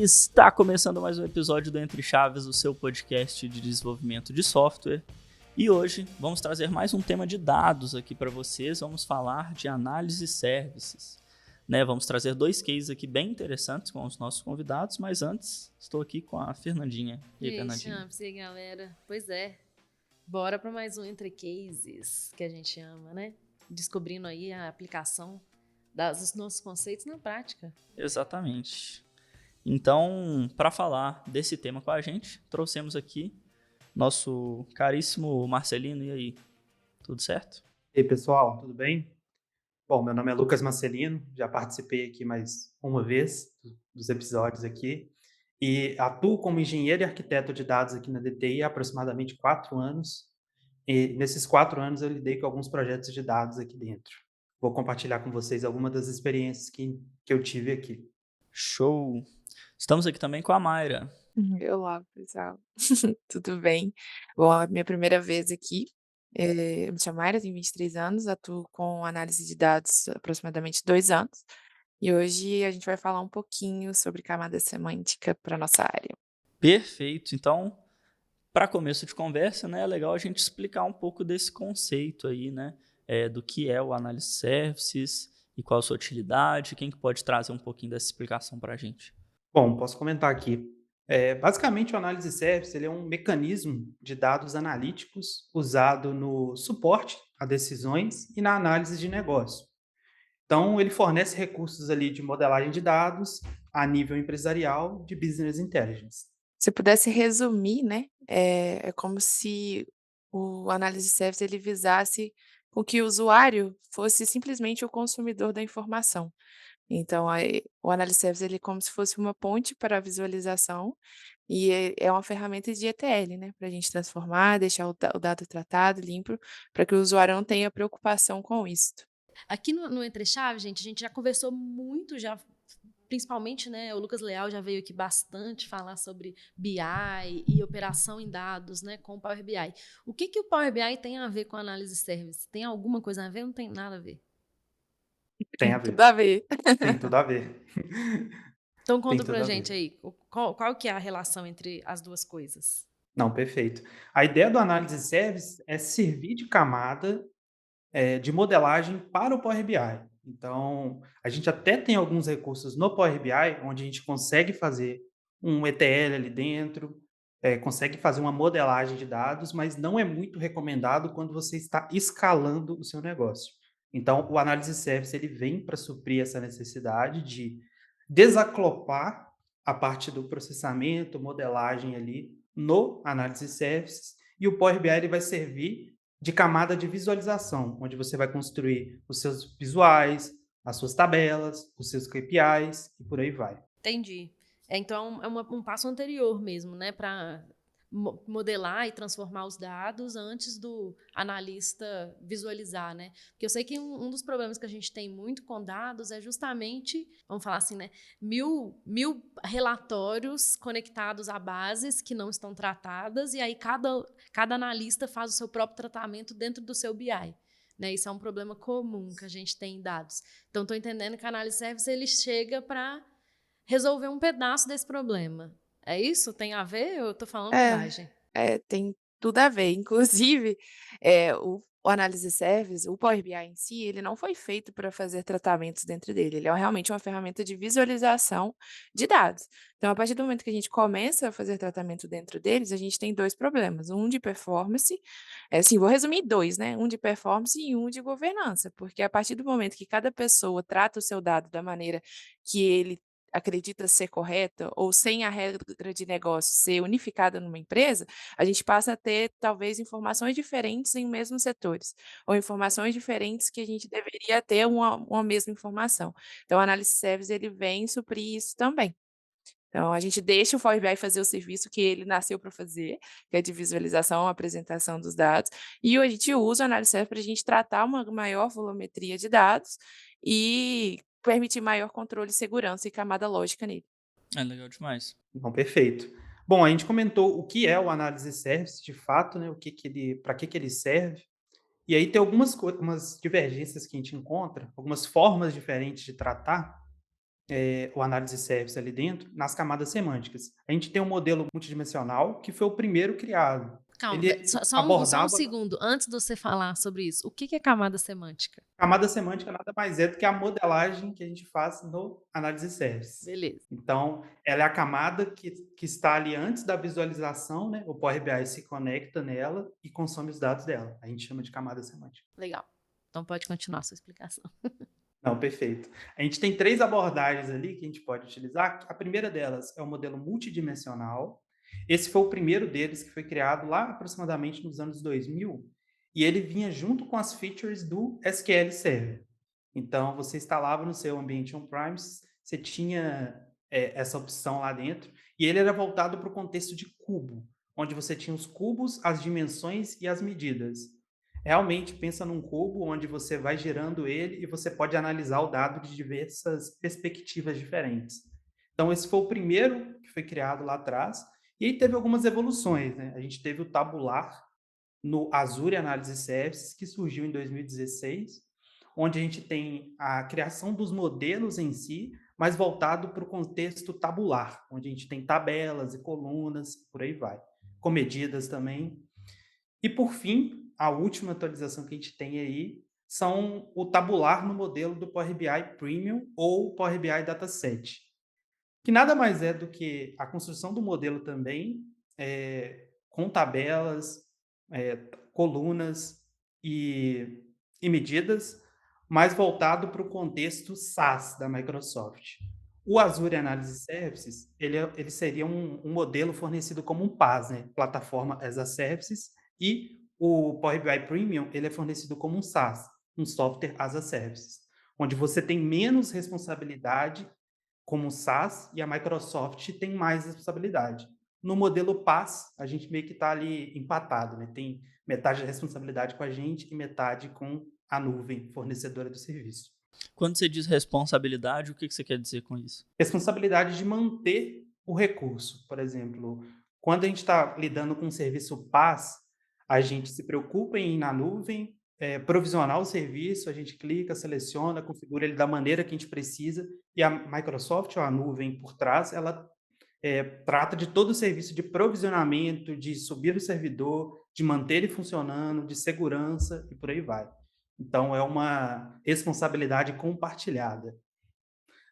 Está começando mais um episódio do Entre Chaves, o seu podcast de desenvolvimento de software. E hoje vamos trazer mais um tema de dados aqui para vocês. Vamos falar de análise services. Vamos trazer dois cases aqui bem interessantes com os nossos convidados, mas antes estou aqui com a Fernandinha. E aí, Fernandinha? Champs, e aí, galera? Pois é, bora para mais um Entre Cases, que a gente ama, né? Descobrindo aí a aplicação dos nossos conceitos na prática. Exatamente. Então, para falar desse tema com a gente, trouxemos aqui nosso caríssimo Marcelino. E aí, tudo certo? E aí, pessoal, tudo bem? Bom, meu nome é Lucas Marcelino, já participei aqui mais uma vez dos episódios aqui e atuo como engenheiro e arquiteto de dados aqui na DTI há aproximadamente 4 anos. E nesses 4 anos eu lidei com alguns projetos de dados aqui dentro. Vou compartilhar com vocês algumas das experiências que eu tive aqui. Show! Estamos aqui também com a Mayra. Olá, pessoal. Tudo bem? Bom, é a minha primeira vez aqui. Eu me chamo Mayra, tenho 23 anos, atuo com análise de dados há aproximadamente 2 anos. E hoje a gente vai falar um pouquinho sobre camada semântica para nossa área. Perfeito. Então, para começo de conversa, é legal a gente explicar um pouco desse conceito aí, do que é o Analysis Services e qual a sua utilidade. Quem que pode trazer um pouquinho dessa explicação para a gente? Bom, posso comentar aqui. Basicamente, o Analysis Service ele é um mecanismo de dados analíticos usado no suporte a decisões e na análise de negócio. Então, ele fornece recursos ali de modelagem de dados a nível empresarial de Business Intelligence. Se eu pudesse resumir, é como se o Analysis Service ele visasse com que o usuário fosse simplesmente o consumidor da informação. Então, o Analysis Service ele é como se fosse uma ponte para a visualização e é uma ferramenta de ETL, para a gente transformar, deixar o dado tratado, limpo, para que o usuário não tenha preocupação com isso. Aqui no Entre Chaves, gente, a gente já conversou muito, principalmente, o Lucas Leal já veio aqui bastante falar sobre BI e operação em dados, com o Power BI. O que o Power BI tem a ver com a análise service? Tem alguma coisa a ver ou não tem nada a ver? Tem a ver. Tudo a ver. Tem tudo a ver. Então conta pra gente aí, qual que é a relação entre as duas coisas? Não, perfeito. A ideia do Analysis Service é servir de camada de modelagem para o Power BI. Então, a gente até tem alguns recursos no Power BI, onde a gente consegue fazer um ETL ali dentro, consegue fazer uma modelagem de dados, mas não é muito recomendado quando você está escalando o seu negócio. Então, o Analysis Service ele vem para suprir essa necessidade de desacoplar a parte do processamento, modelagem ali no Analysis Services, e o Power BI ele vai servir de camada de visualização, onde você vai construir os seus visuais, as suas tabelas, os seus KPIs e por aí vai. Entendi. Então, é um passo anterior mesmo, para modelar e transformar os dados antes do analista visualizar, Porque eu sei que um dos problemas que a gente tem muito com dados é justamente, vamos falar assim, 1000 relatórios conectados a bases que não estão tratadas e aí cada analista faz o seu próprio tratamento dentro do seu BI. Isso é um problema comum que a gente tem em dados. Então, estou entendendo que a análise service ele chega para resolver um pedaço desse problema. É isso? Tem a ver? Eu estou falando bobagem. Tem tudo a ver. Inclusive, o Analysis Service, o Power BI em si, ele não foi feito para fazer tratamentos dentro dele. Ele é realmente uma ferramenta de visualização de dados. Então, a partir do momento que a gente começa a fazer tratamento dentro deles, a gente tem 2 problemas. Um de performance, vou resumir 2, um de performance e um de governança, porque a partir do momento que cada pessoa trata o seu dado da maneira que ele acredita ser correta ou sem a regra de negócio ser unificada numa empresa, a gente passa a ter talvez informações diferentes em mesmos setores, ou informações diferentes que a gente deveria ter uma mesma informação. Então, a análise service ele vem suprir isso também. Então, a gente deixa o Power BI fazer o serviço que ele nasceu para fazer, que é de visualização, apresentação dos dados, e a gente usa a análise service para a gente tratar uma maior volumetria de dados e permitir maior controle, segurança e camada lógica nele. É legal demais. Então, perfeito. Bom, a gente comentou o que é o Analysis Service, de fato, para que ele serve. E aí tem algumas divergências que a gente encontra, algumas formas diferentes de tratar. o análise service ali dentro nas camadas semânticas. A gente tem um modelo multidimensional que foi o primeiro criado. Calma, Ele só um abordava segundo, antes de você falar sobre isso. O que que é camada semântica? camada semântica nada mais é do que a modelagem que a gente faz no análise service. Beleza, Então, ela é a camada que está ali antes da visualização, né? O Power BI se conecta nela e consome os dados dela. A gente chama de camada semântica. legal. Então pode continuar a sua explicação. Não, perfeito. A gente tem 3 abordagens ali que a gente pode utilizar. A primeira delas é o modelo multidimensional. Esse foi o primeiro deles, que foi criado lá aproximadamente nos anos 2000, e ele vinha junto com as features do SQL Server. Então, você instalava no seu ambiente on-premise, você tinha essa opção lá dentro, e ele era voltado para o contexto de cubo, onde você tinha os cubos, as dimensões e as medidas. Realmente pensa num cubo onde você vai girando ele e você pode analisar o dado de diversas perspectivas diferentes. Então, esse foi o primeiro que foi criado lá atrás, e aí teve algumas evoluções, né? A gente teve o tabular no Azure Analysis Services, que surgiu em 2016, onde a gente tem a criação dos modelos em si, mas voltado para o contexto tabular, onde a gente tem tabelas e colunas, por aí vai, com medidas também. E, por fim, a última atualização que a gente tem aí são o tabular no modelo do Power BI Premium ou Power BI Dataset, que nada mais é do que a construção do modelo também, com tabelas, colunas e medidas, mas voltado para o contexto SaaS da Microsoft. O Azure Analysis Services, ele seria um modelo fornecido como um PaaS, né? Plataforma as a Services, e o Power BI Premium, ele é fornecido como um SaaS, um Software as a Services, onde você tem menos responsabilidade como SaaS e a Microsoft tem mais responsabilidade. No modelo PaaS, a gente meio que está ali empatado, né? Tem metade da responsabilidade com a gente e metade com a nuvem fornecedora do serviço. Quando você diz responsabilidade, o que você quer dizer com isso? Responsabilidade de manter o recurso. Por exemplo, quando a gente está lidando com um serviço PaaS, a gente se preocupa em ir na nuvem, provisionar o serviço, a gente clica, seleciona, configura ele da maneira que a gente precisa, e a Microsoft, ou a nuvem por trás, ela trata de todo o serviço de provisionamento, de subir o servidor, de manter ele funcionando, de segurança e por aí vai. Então, é uma responsabilidade compartilhada.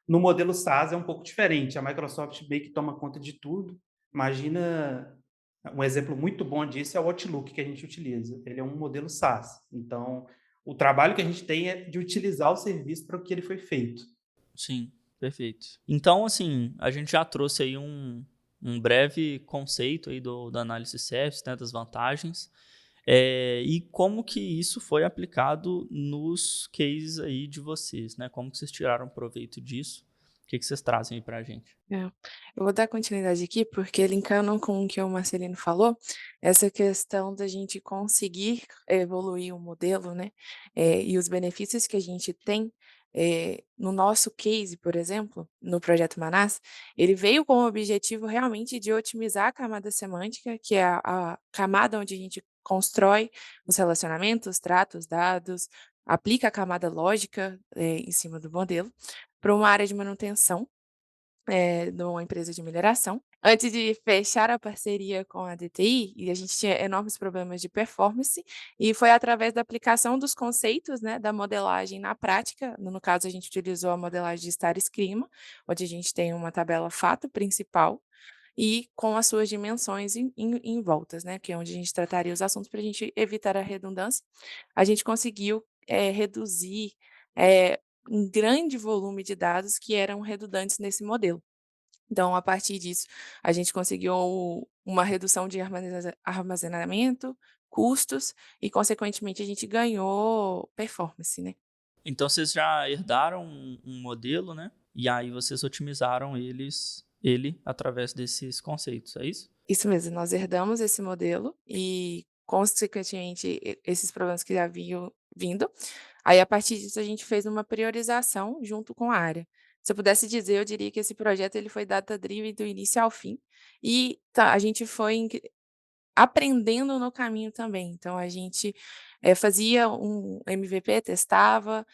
No modelo SaaS é um pouco diferente, a Microsoft meio que toma conta de tudo. Imagina, um exemplo muito bom disso é o Outlook que a gente utiliza. Ele é um modelo SaaS. Então, o trabalho que a gente tem é de utilizar o serviço para o que ele foi feito. Sim, perfeito. Então, assim, a gente já trouxe aí um breve conceito aí da análise service, né, das vantagens, e como que isso foi aplicado nos cases aí de vocês, né? Como que vocês tiraram proveito disso? O que vocês trazem aí pra gente? Eu vou dar continuidade aqui, porque linkando com o que o Marcelino falou, essa questão da gente conseguir evoluir o modelo, né, e os benefícios que a gente tem, no nosso case, por exemplo, no projeto Manas, ele veio com o objetivo realmente de otimizar a camada semântica, que é a camada onde a gente constrói os relacionamentos, trata os dados, aplica a camada lógica, em cima do modelo, para uma área de manutenção de uma empresa de mineração. Antes de fechar a parceria com a DTI, e a gente tinha enormes problemas de performance, e foi através da aplicação dos conceitos, né, da modelagem na prática. No caso, a gente utilizou a modelagem de Star Schema, onde a gente tem uma tabela fato principal e com as suas dimensões em voltas, né, que é onde a gente trataria os assuntos para a gente evitar a redundância. A gente conseguiu reduzir um grande volume de dados que eram redundantes nesse modelo. Então, a partir disso, a gente conseguiu uma redução de armazenamento, custos e, consequentemente, a gente ganhou performance, né. Então, vocês já herdaram um modelo, né? E aí vocês otimizaram ele através desses conceitos, é isso? Isso mesmo, nós herdamos esse modelo e, consequentemente, esses problemas que já haviam vindo. Aí, a partir disso, a gente fez uma priorização junto com a área. Se eu pudesse dizer, eu diria que esse projeto ele foi data-driven do início ao fim e a gente foi aprendendo no caminho também. Então, a gente fazia um MVP, testava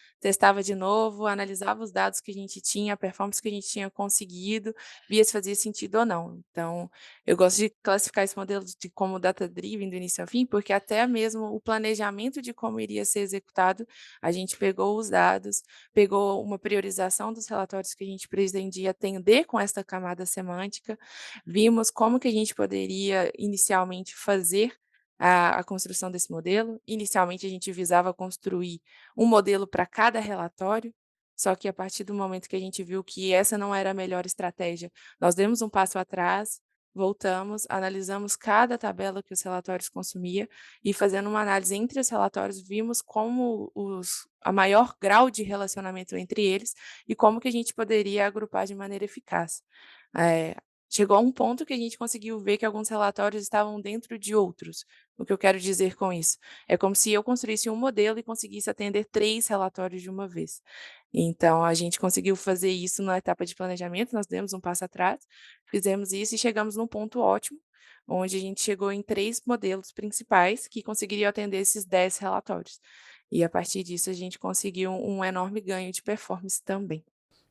de novo, analisava os dados que a gente tinha, a performance que a gente tinha conseguido, via se fazia sentido ou não. Então, eu gosto de classificar esse modelo de como data-driven do início ao fim, porque até mesmo o planejamento de como iria ser executado, a gente pegou os dados, pegou uma priorização dos relatórios que a gente pretendia atender com esta camada semântica, vimos como que a gente poderia inicialmente fazer a construção desse modelo. Inicialmente, a gente visava construir um modelo para cada relatório, só que a partir do momento que a gente viu que essa não era a melhor estratégia, nós demos um passo atrás, voltamos, analisamos cada tabela que os relatórios consumia e fazendo uma análise entre os relatórios, vimos como a maior grau de relacionamento entre eles e como que a gente poderia agrupar de maneira eficaz. Eh, Chegou a um ponto que a gente conseguiu ver que alguns relatórios estavam dentro de outros. O que eu quero dizer com isso? É como se eu construísse um modelo e conseguisse atender 3 relatórios de uma vez. Então, a gente conseguiu fazer isso na etapa de planejamento, nós demos um passo atrás, fizemos isso e chegamos num ponto ótimo, onde a gente chegou em 3 modelos principais que conseguiriam atender esses 10 relatórios. E a partir disso a gente conseguiu um enorme ganho de performance também.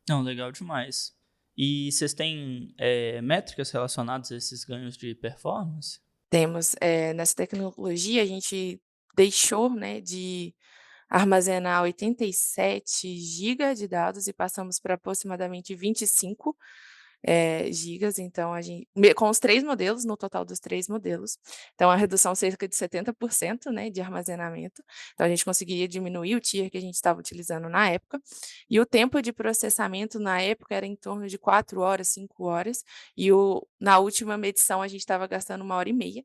Não, legal demais. E vocês têm métricas relacionadas a esses ganhos de performance? Temos, nessa tecnologia a gente deixou, né, de armazenar 87 gigas de dados e passamos para aproximadamente 25 gigas, então a gente com os 3 modelos, no total dos 3 modelos, então a redução cerca de 70%, né, de armazenamento, então a gente conseguiria diminuir o tier que a gente estava utilizando na época, e o tempo de processamento na época era em torno de 4 horas, 5 horas, e na última medição a gente estava gastando 1 hora e meia,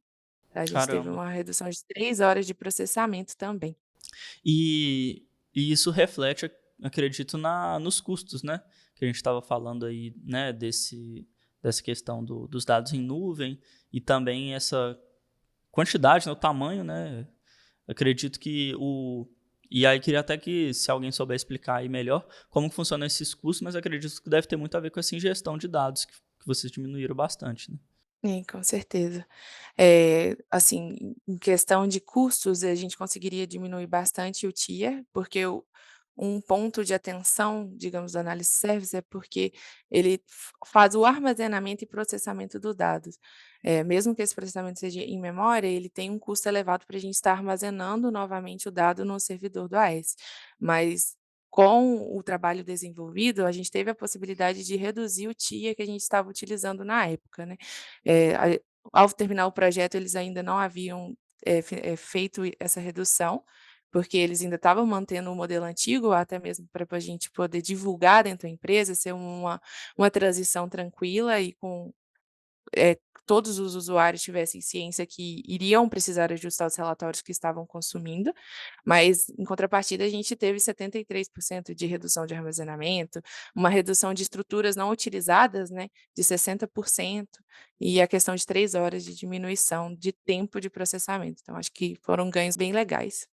a gente teve Caramba. uma redução de 3 horas de processamento também. E isso reflete, acredito, nos custos, né? Que a gente estava falando aí, né? Dessa questão dos dados em nuvem e também essa quantidade, né, o tamanho, né? Acredito que E aí queria até que, se alguém souber explicar aí melhor como que funcionam esses custos, mas acredito que deve ter muito a ver com essa ingestão de dados que vocês diminuíram bastante, né? Sim, com certeza. Assim, em questão de custos, a gente conseguiria diminuir bastante o tier, porque um ponto de atenção, digamos, do análise service é porque ele faz o armazenamento e processamento dos dados. Mesmo que esse processamento seja em memória, ele tem um custo elevado para a gente estar armazenando novamente o dado no servidor do AS. Mas com o trabalho desenvolvido, a gente teve a possibilidade de reduzir o tier que a gente estava utilizando na época, né. Ao terminar o projeto, eles ainda não haviam, feito essa redução, porque eles ainda estavam mantendo o modelo antigo, até mesmo para a gente poder divulgar dentro da empresa, ser uma transição tranquila e com todos os usuários tivessem ciência que iriam precisar ajustar os relatórios que estavam consumindo, mas em contrapartida a gente teve 73% de redução de armazenamento, uma redução de estruturas não utilizadas, né, de 60%, e a questão de 3 horas de diminuição de tempo de processamento. Então acho que foram ganhos bem legais.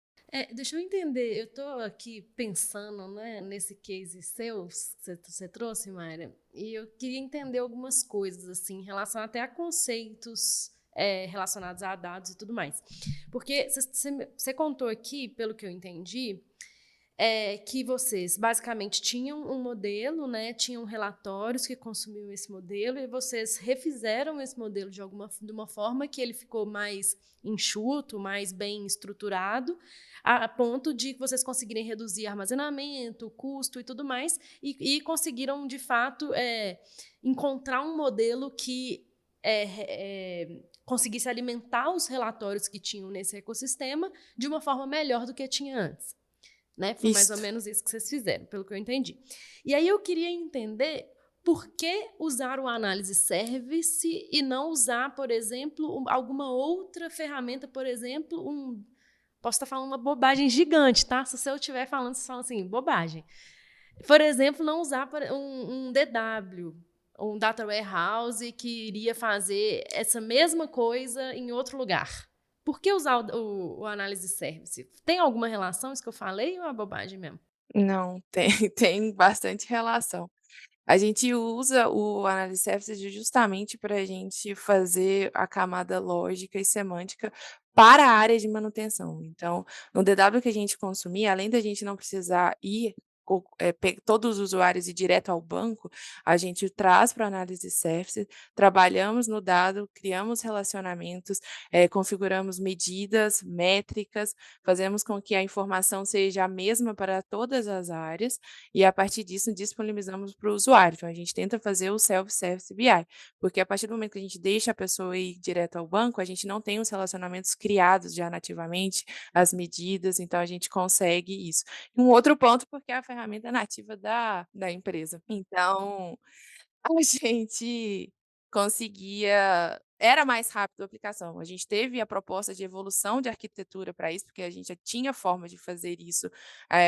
Deixa eu entender, eu estou aqui pensando, né, nesse case seu, que você trouxe, Mayra, e eu queria entender algumas coisas, assim, em relação até a conceitos relacionados a dados e tudo mais. Porque você contou aqui, pelo que eu entendi, que vocês basicamente tinham um modelo, né, tinham relatórios que consumiam esse modelo e vocês refizeram esse modelo de uma forma que ele ficou mais enxuto, mais bem estruturado, a ponto de vocês conseguirem reduzir armazenamento, custo e tudo mais, e conseguiram, de fato, encontrar um modelo que conseguisse alimentar os relatórios que tinham nesse ecossistema de uma forma melhor do que tinha antes. Né? Foi mais ou Isso. menos isso que vocês fizeram, pelo que eu entendi. E aí eu queria entender por que usar o análise service e não usar, por exemplo, alguma outra ferramenta, por exemplo, posso estar falando uma bobagem gigante, tá? Se eu estiver falando, vocês falam assim, bobagem. Por exemplo, não usar um DW, um Data Warehouse que iria fazer essa mesma coisa em outro lugar. Por que usar o análise service? Tem alguma relação isso que eu falei ou é uma bobagem mesmo? Não, tem tem bastante relação. A gente usa o Analysis Services justamente para a gente fazer a camada lógica e semântica para a área de manutenção. Então, no DW que a gente consumir, além da gente não precisar ir todos os usuários ir direto ao banco, a gente traz para análise service, trabalhamos no dado, criamos relacionamentos, configuramos medidas, métricas, fazemos com que a informação seja a mesma para todas as áreas e, a partir disso, disponibilizamos para o usuário. Então, a gente tenta fazer o self-service BI, porque a partir do momento que a gente deixa a pessoa ir direto ao banco, a gente não tem os relacionamentos criados já nativamente, as medidas, então a gente consegue isso. Um outro ponto, porque é a ferramenta nativa da empresa. Então, a gente conseguia era mais rápido a aplicação. A gente teve a proposta de evolução de arquitetura para isso, porque a gente já tinha forma de fazer isso,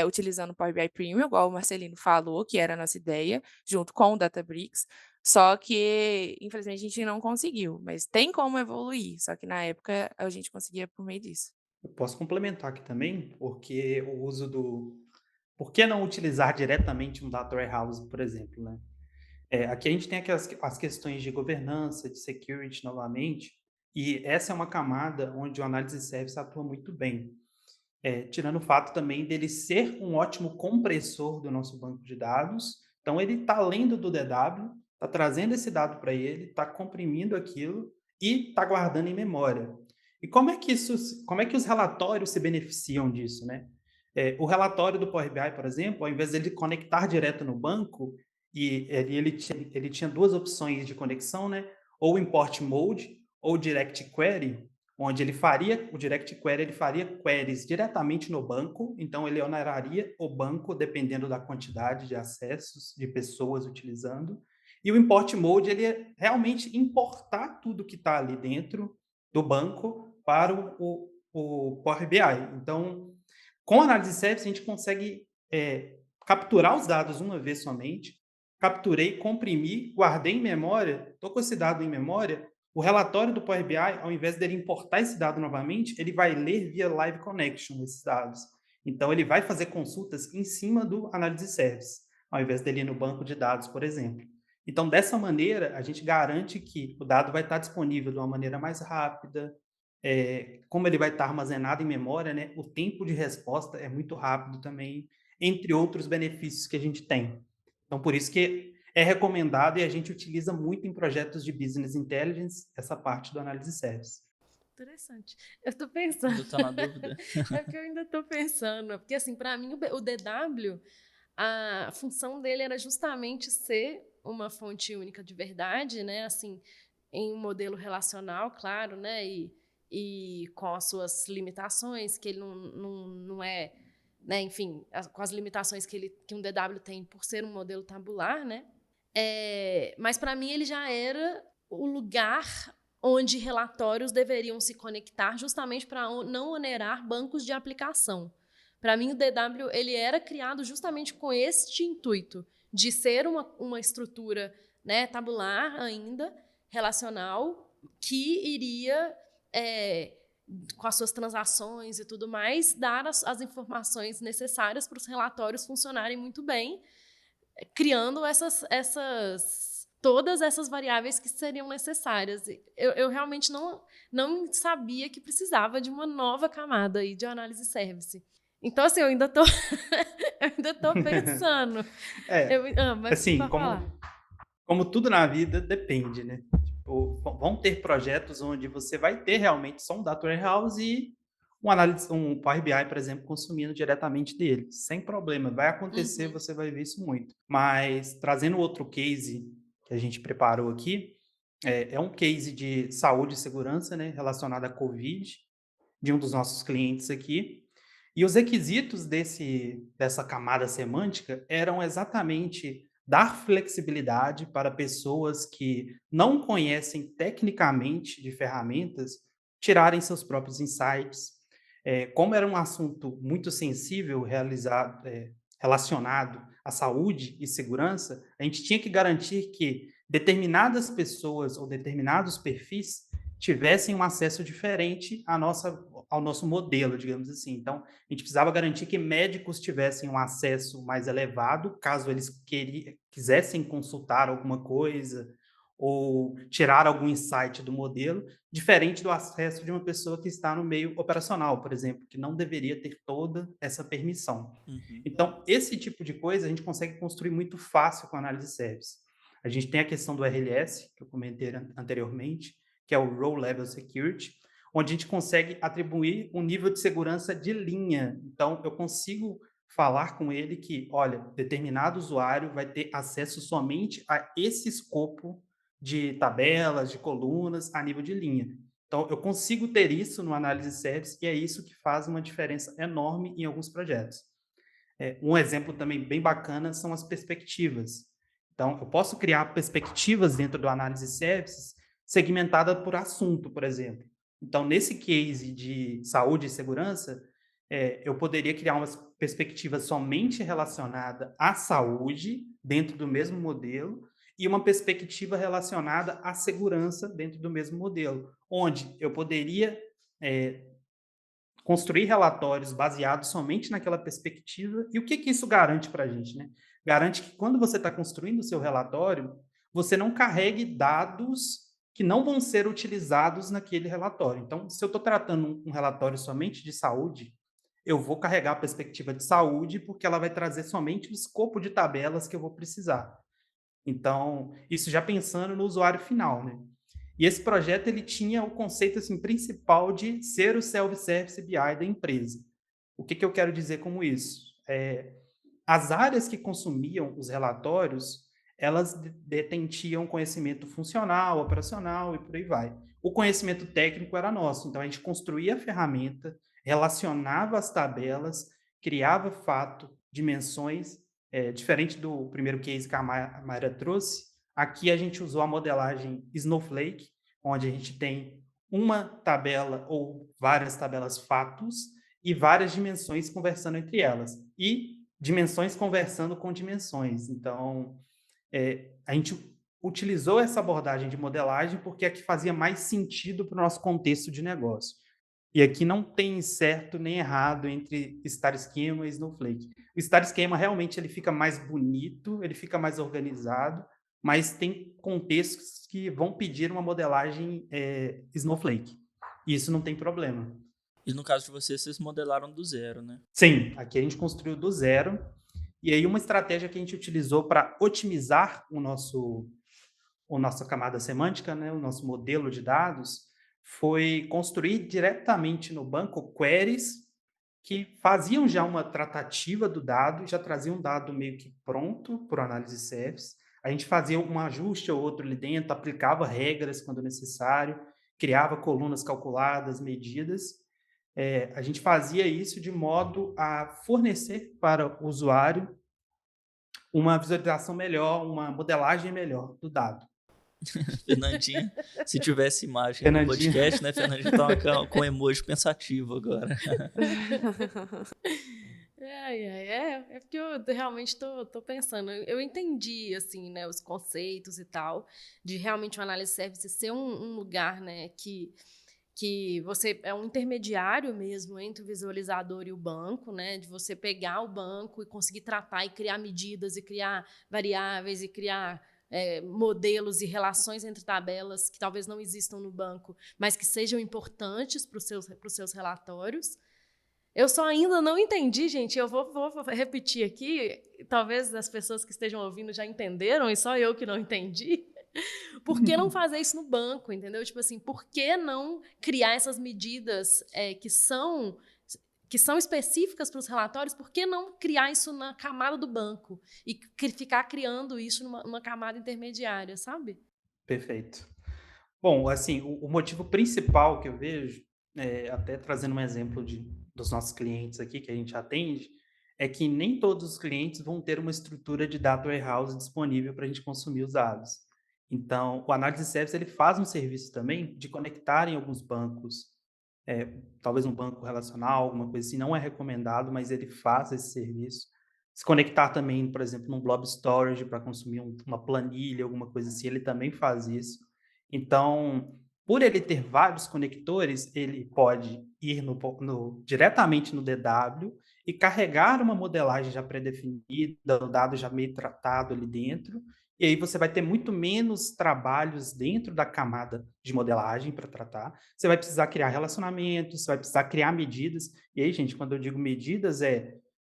utilizando o Power BI Premium, igual o Marcelino falou, que era a nossa ideia, junto com o Databricks, só que, infelizmente, a gente não conseguiu, mas tem como evoluir, só que na época a gente conseguia por meio disso. Eu posso complementar aqui também, porque o uso do por que não utilizar diretamente um data warehouse, por exemplo, né? Aqui a gente tem as questões de governança, de security novamente, e essa é uma camada onde o análise service atua muito bem. Tirando o fato também dele ser um ótimo compressor do nosso banco de dados. Então, ele está lendo do DW, está trazendo esse dado para ele, está comprimindo aquilo e está guardando em memória. E como é que os relatórios se beneficiam disso, né? O relatório do Power BI, por exemplo, ao invés dele conectar direto no banco, e ele tinha duas opções de conexão, né? Ou import mode ou direct query, onde o Direct Query ele faria queries diretamente no banco, então ele oneraria o banco dependendo da quantidade de acessos de pessoas utilizando. E o Import Mode ele é realmente importar tudo que está ali dentro do banco para o Power BI. Então, com a análise service, a gente consegue capturar os dados uma vez somente, capturei, comprimi, guardei em memória, estou com esse dado em memória, o relatório do Power BI, ao invés dele importar esse dado novamente, ele vai ler via Live Connection esses dados. Então, ele vai fazer consultas em cima do Analysis Service, ao invés dele ir no banco de dados, por exemplo. Então, dessa maneira, a gente garante que o dado vai estar disponível de uma maneira mais rápida, como ele vai estar armazenado em memória, né, o tempo de resposta é muito rápido também, entre outros benefícios que a gente tem. Então, por isso que é recomendado e a gente utiliza muito em projetos de Business Intelligence essa parte do Análise Service. Interessante. Eu tô pensando. Eu tô na dúvida. É porque eu ainda tô pensando. Porque, assim, para mim, o DW, a função dele era justamente ser uma fonte única de verdade, né? Assim, em um modelo relacional, claro, né? E com as suas limitações, que ele não é, né? Enfim, com as limitações que um DW tem por ser um modelo tabular, né? Mas para mim ele já era o lugar onde relatórios deveriam se conectar justamente para não onerar bancos de aplicação. Para mim o DW ele era criado justamente com este intuito de ser uma estrutura, né, tabular ainda, relacional, que iria, com as suas transações e tudo mais, dar as informações necessárias para os relatórios funcionarem muito bem, criando todas essas variáveis que seriam necessárias. Eu realmente não sabia que precisava de uma nova camada aí de análise service. Então, assim, eu ainda tô, eu ainda tô pensando. Mas assim, pode falar. como tudo na vida, depende, né? Tipo, vão ter projetos onde você vai ter realmente só um data warehouse e um Power BI, por exemplo, consumindo diretamente dele, sem problema. Vai acontecer, você vai ver isso muito. Mas, trazendo outro case que a gente preparou aqui, é um case de saúde e segurança, né, relacionado à Covid, de um dos nossos clientes aqui. E os requisitos dessa camada semântica eram exatamente dar flexibilidade para pessoas que não conhecem tecnicamente de ferramentas tirarem seus próprios insights. Como era um assunto muito sensível relacionado à saúde e segurança, a gente tinha que garantir que determinadas pessoas ou determinados perfis tivessem um acesso diferente ao nosso modelo, digamos assim. Então, a gente precisava garantir que médicos tivessem um acesso mais elevado, caso eles quisessem consultar alguma coisa, ou tirar algum insight do modelo, diferente do acesso de uma pessoa que está no meio operacional, por exemplo, que não deveria ter toda essa permissão. Uhum. Então, esse tipo de coisa a gente consegue construir muito fácil com a análise de service. A gente tem a questão do RLS, que eu comentei anteriormente, que é o Role Level Security, onde a gente consegue atribuir um nível de segurança de linha. Então, eu consigo falar com ele que, olha, determinado usuário vai ter acesso somente a esse escopo de tabelas, de colunas, a nível de linha. Então, eu consigo ter isso no análise service e é isso que faz uma diferença enorme em alguns projetos. Um exemplo também bem bacana são as perspectivas. Então, eu posso criar perspectivas dentro do análise services segmentada por assunto, por exemplo. Então, nesse case de saúde e segurança, eu poderia criar uma perspectiva somente relacionada à saúde dentro do mesmo modelo e uma perspectiva relacionada à segurança dentro do mesmo modelo, onde eu poderia construir relatórios baseados somente naquela perspectiva. E o que isso garante para a gente, né? Garante que quando você está construindo o seu relatório, você não carregue dados que não vão ser utilizados naquele relatório. Então, se eu estou tratando um relatório somente de saúde, eu vou carregar a perspectiva de saúde porque ela vai trazer somente o escopo de tabelas que eu vou precisar. Então, isso já pensando no usuário final, né? E esse projeto ele tinha o conceito assim, principal de ser o self-service BI da empresa. O que eu quero dizer com isso? As áreas que consumiam os relatórios, elas detinham conhecimento funcional, operacional e por aí vai. O conhecimento técnico era nosso, então a gente construía a ferramenta, relacionava as tabelas, criava fato, dimensões, diferente do primeiro case que a Mayra trouxe. Aqui a gente usou a modelagem Snowflake, onde a gente tem uma tabela ou várias tabelas fatos e várias dimensões conversando entre elas. E dimensões conversando com dimensões. Então, a gente utilizou essa abordagem de modelagem porque é que fazia mais sentido para o nosso contexto de negócio. E aqui não tem certo nem errado entre Star Schema e Snowflake. O Star Schema realmente ele fica mais bonito, ele fica mais organizado, mas tem contextos que vão pedir uma modelagem Snowflake. E isso não tem problema. E no caso de vocês modelaram do zero, né? Sim, aqui a gente construiu do zero. E aí uma estratégia que a gente utilizou para otimizar a nossa camada semântica, né, o nosso modelo de dados, foi construir diretamente no banco queries que faziam já uma tratativa do dado, já traziam um dado meio que pronto para análise service. A gente fazia um ajuste ou outro ali dentro, aplicava regras quando necessário, criava colunas calculadas, medidas. A gente fazia isso de modo a fornecer para o usuário uma visualização melhor, uma modelagem melhor do dado. Fernandinha, se tivesse imagem no Fernandinha. podcast, né? Fernandinha tava com emoji pensativo agora. É porque eu realmente tô pensando. Eu entendi, assim, né, os conceitos e tal, de realmente o análise service ser um lugar, né, que você é um intermediário mesmo entre o visualizador e o banco, né, de você pegar o banco e conseguir tratar e criar medidas e criar variáveis e criar modelos e relações entre tabelas que talvez não existam no banco, mas que sejam importantes para os seus relatórios. Eu só ainda não entendi, gente, eu vou repetir aqui, talvez as pessoas que estejam ouvindo já entenderam e só eu que não entendi. Por que não fazer isso no banco, entendeu? Tipo assim, por que não criar essas medidas que são específicas para os relatórios? Por que não criar isso na camada do banco e ficar criando isso numa camada intermediária, sabe? Perfeito. Bom, assim, o motivo principal que eu vejo, até trazendo um exemplo dos nossos clientes aqui que a gente atende, é que nem todos os clientes vão ter uma estrutura de data warehouse disponível para a gente consumir os dados. Então, o Análise Service ele faz um serviço também de conectar em alguns bancos, talvez um banco relacional, alguma coisa assim, não é recomendado, mas ele faz esse serviço. Se conectar também, por exemplo, num Blob Storage para consumir uma planilha, alguma coisa assim, ele também faz isso. Então, por ele ter vários conectores, ele pode ir diretamente no DW e carregar uma modelagem já pré-definida, o dado já meio tratado ali dentro, e aí você vai ter muito menos trabalhos dentro da camada de modelagem para tratar. Você vai precisar criar relacionamentos, você vai precisar criar medidas. E aí, gente, quando eu digo medidas,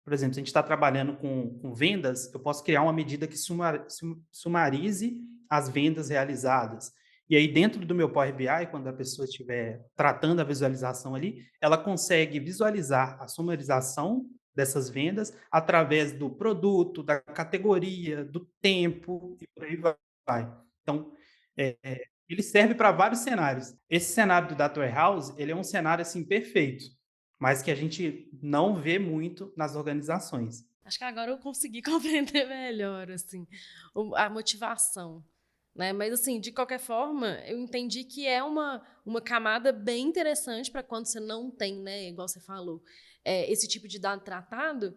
por exemplo, se a gente está trabalhando com vendas, eu posso criar uma medida que sumarize as vendas realizadas. E aí, dentro do meu Power BI, quando a pessoa estiver tratando a visualização ali, ela consegue visualizar a sumarização dessas vendas através do produto, da categoria, do tempo e por aí vai. Então, ele serve para vários cenários. Esse cenário do Data Warehouse, ele é um cenário assim perfeito, mas que a gente não vê muito nas organizações. Acho que agora eu consegui compreender melhor, assim, a motivação, né? Mas, assim, de qualquer forma, eu entendi que é uma camada bem interessante para quando você não tem, né, igual você falou, esse tipo de dado tratado,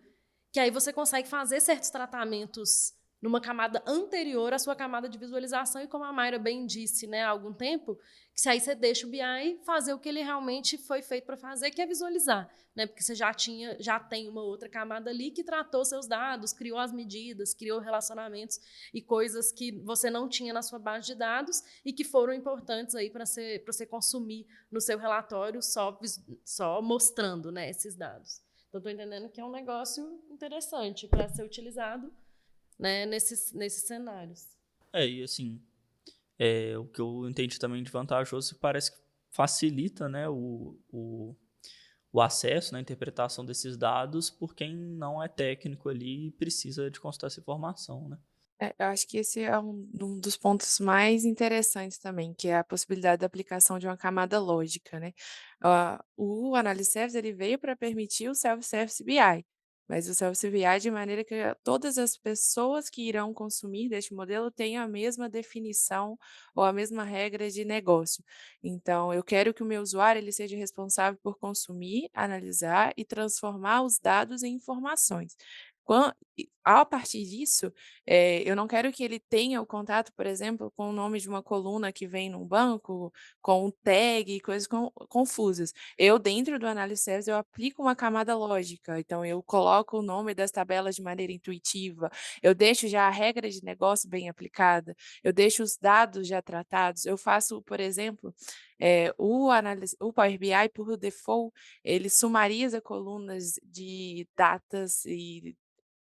que aí você consegue fazer certos tratamentos numa camada anterior à sua camada de visualização, e como a Mayra bem disse, né, há algum tempo, que se aí você deixa o BI fazer o que ele realmente foi feito para fazer, que é visualizar, né, porque você já tem uma outra camada ali que tratou seus dados, criou as medidas, criou relacionamentos e coisas que você não tinha na sua base de dados e que foram importantes aí para você consumir no seu relatório só mostrando, né, esses dados. Então, estou entendendo que é um negócio interessante para ser utilizado, né, nesses cenários. E assim, o que eu entendi também de vantajoso parece que facilita, né, o acesso, né, a interpretação desses dados por quem não é técnico ali e precisa de consultar essa informação, né? Eu acho que esse é um dos pontos mais interessantes também, que é a possibilidade da aplicação de uma camada lógica, né. O Analysis Service, ele veio para permitir o Self-Service BI, mas o Self-Service BI de maneira que todas as pessoas que irão consumir deste modelo tenham a mesma definição ou a mesma regra de negócio. Então, eu quero que o meu usuário ele seja responsável por consumir, analisar e transformar os dados em informações. A partir disso, eu não quero que ele tenha o contato, por exemplo, com o nome de uma coluna que vem num banco, com um tag e coisas confusas. Eu, dentro do Analysis Service, eu aplico uma camada lógica, então eu coloco o nome das tabelas de maneira intuitiva, eu deixo já a regra de negócio bem aplicada, eu deixo os dados já tratados, eu faço, por exemplo, o Power BI, por default, ele sumariza colunas de datas e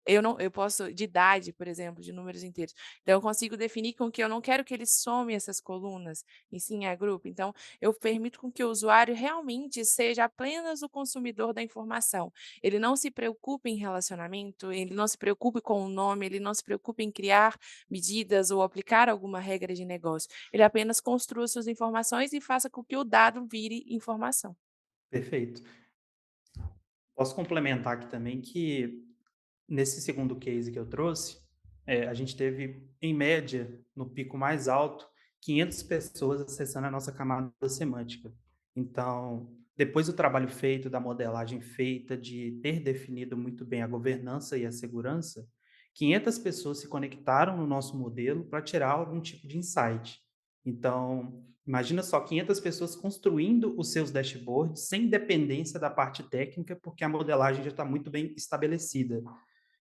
eu posso de idade, por exemplo, de números inteiros. Então eu consigo definir com que eu não quero que ele some essas colunas, e sim agrupe. Então eu permito com que o usuário realmente seja apenas o consumidor da informação. Ele não se preocupe em relacionamento, ele não se preocupe com o nome, ele não se preocupe em criar medidas ou aplicar alguma regra de negócio. Ele apenas construa suas informações e faça com que o dado vire informação. Perfeito. Posso complementar aqui também que nesse segundo case que eu trouxe, a gente teve, em média, no pico mais alto, 500 pessoas acessando a nossa camada semântica. Então, depois do trabalho feito, da modelagem feita, de ter definido muito bem a governança e a segurança, 500 pessoas se conectaram no nosso modelo para tirar algum tipo de insight. Então, imagina só 500 pessoas construindo os seus dashboards sem dependência da parte técnica, porque a modelagem já está muito bem estabelecida.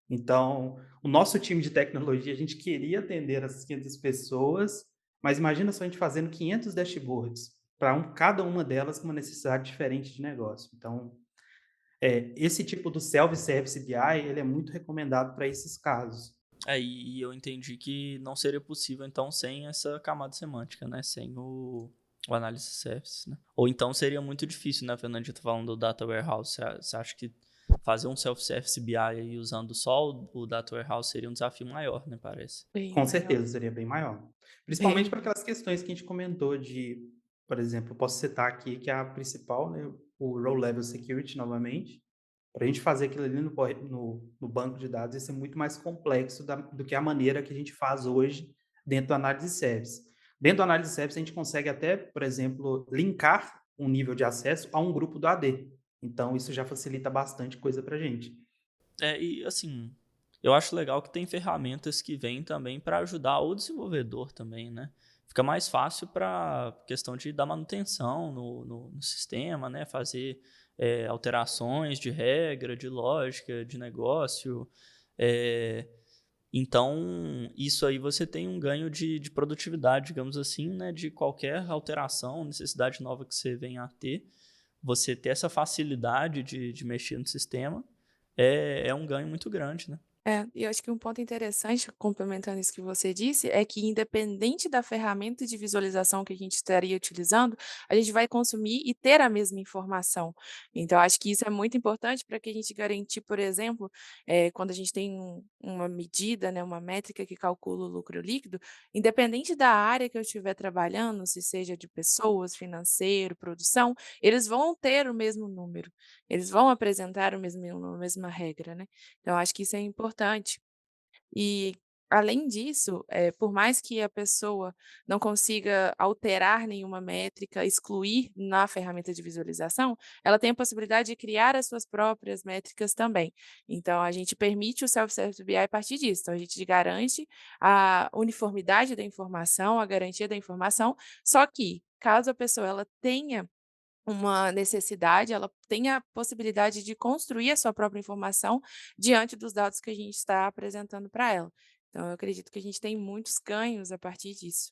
Então, o nosso time de tecnologia, a gente queria atender essas 500 pessoas, mas imagina só a gente fazendo 500 dashboards, para cada uma delas com uma necessidade diferente de negócio. Então, esse tipo do self-service BI, ele é muito recomendado para esses casos. E eu entendi que não seria possível, então, sem essa camada semântica, né? Sem o Analysis Service, né? Ou então seria muito difícil, né, Fernandinho? Tô falando do Data Warehouse. Você acha que fazer um Self-Service BI aí usando só o Data Warehouse seria um desafio maior, né? Parece. Bem Com maior. certeza, seria bem maior. Principalmente para Bem aquelas questões que a gente comentou por exemplo, eu posso citar aqui que é a principal, né, o Row Level Security, novamente. Para a gente fazer aquilo ali no banco de dados, isso é muito mais complexo do que a maneira que a gente faz hoje dentro do Análise Service. Dentro do Análise Service, a gente consegue até, por exemplo, linkar um nível de acesso a um grupo do AD. Então, isso já facilita bastante coisa para a gente. E assim, eu acho legal que tem ferramentas que vêm também para ajudar o desenvolvedor também, né? Fica mais fácil para questão de dar manutenção no sistema, né? Fazer alterações de regra, de lógica, de negócio. Então, isso aí você tem um ganho de produtividade, digamos assim, né? De qualquer alteração, necessidade nova que você venha a ter. Você ter essa facilidade de mexer no sistema é um ganho muito grande, né? E eu acho que um ponto interessante, complementando isso que você disse, é que independente da ferramenta de visualização que a gente estaria utilizando, a gente vai consumir e ter a mesma informação. Então, acho que isso é muito importante para que a gente garantir, por exemplo, quando a gente tem uma medida, né, uma métrica que calcula o lucro líquido, independente da área que eu estiver trabalhando, se seja de pessoas, financeiro, produção, eles vão ter o mesmo número, eles vão apresentar a mesma regra, né? Então, acho que isso é importante. E, além disso, por mais que a pessoa não consiga alterar nenhuma métrica, excluir na ferramenta de visualização, ela tem a possibilidade de criar as suas próprias métricas também. Então, a gente permite o Self-Service BI a partir disso. Então, a gente garante a uniformidade da informação, a garantia da informação, só que, caso a pessoa ela tenha uma necessidade, ela tem a possibilidade de construir a sua própria informação diante dos dados que a gente está apresentando para ela. Então, eu acredito que a gente tem muitos ganhos a partir disso.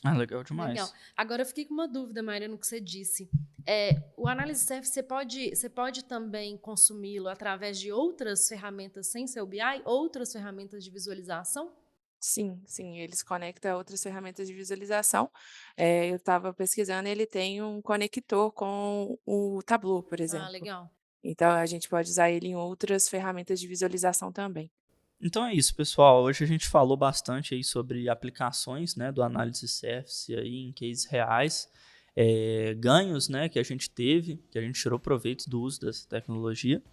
Ah, legal Legal. demais. Agora eu fiquei com uma dúvida, Maria, no que você disse. O Analysis Service, você pode também consumi-lo através de outras ferramentas sem ser o BI, outras ferramentas de visualização? Sim, sim, eles conectam a outras ferramentas de visualização. Eu estava pesquisando, ele tem um conector com o Tableau, por Ah, exemplo. legal. Então, a gente pode usar ele em outras ferramentas de visualização também. Então é isso, pessoal. Hoje a gente falou bastante aí sobre aplicações, né, do Analysis Service aí em cases reais, ganhos, né, que a gente teve, que a gente tirou proveito do uso dessa tecnologia.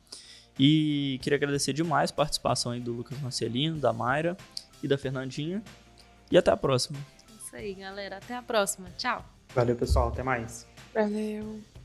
E queria agradecer demais a participação aí do Lucas Marcelino, da Mayra e da Fernandinha. E até a próxima. Isso aí, galera. Até a próxima. Tchau. Valeu, pessoal. Até mais. Valeu!